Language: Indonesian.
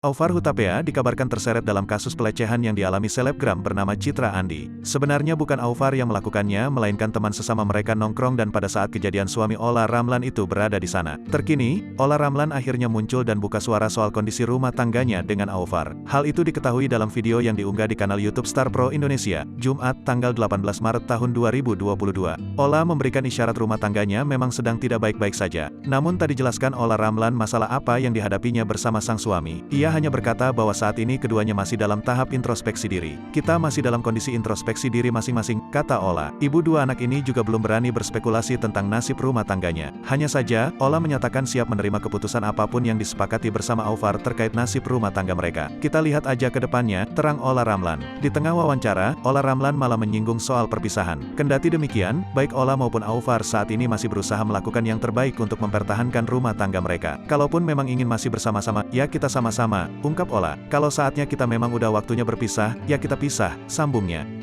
Aufar Hutapea dikabarkan terseret dalam kasus pelecehan yang dialami selebgram bernama Citra Andi. Sebenarnya bukan Aufar yang melakukannya, melainkan teman sesama mereka nongkrong dan pada saat kejadian suami Ola Ramlan itu berada di sana. Terkini, Ola Ramlan akhirnya muncul dan buka suara soal kondisi rumah tangganya dengan Aufar. Hal itu diketahui dalam video yang diunggah di kanal YouTube Star Pro Indonesia, Jumat tanggal 18 Maret tahun 2022. Ola memberikan isyarat rumah tangganya memang sedang tidak baik-baik saja. Namun tak dijelaskan Ola Ramlan masalah apa yang dihadapinya bersama sang suami. Ia hanya berkata bahwa saat ini keduanya masih dalam tahap introspeksi diri. Kita masih dalam kondisi introspeksi diri masing-masing, kata Ola. Ibu dua anak ini juga belum berani berspekulasi tentang nasib rumah tangganya. Hanya saja, Ola menyatakan siap menerima keputusan apapun yang disepakati bersama Aufar terkait nasib rumah tangga mereka. Kita lihat aja ke depannya, terang Ola Ramlan. Di tengah wawancara, Ola Ramlan malah menyinggung soal perpisahan. Kendati demikian, baik Ola maupun Aufar saat ini masih berusaha melakukan yang terbaik untuk mempertahankan rumah tangga mereka. Kalaupun memang ingin masih bersama-sama, ya kita sama-sama, ungkap Ola. Kalau saatnya kita memang udah waktunya berpisah, ya kita pisah, sambungnya.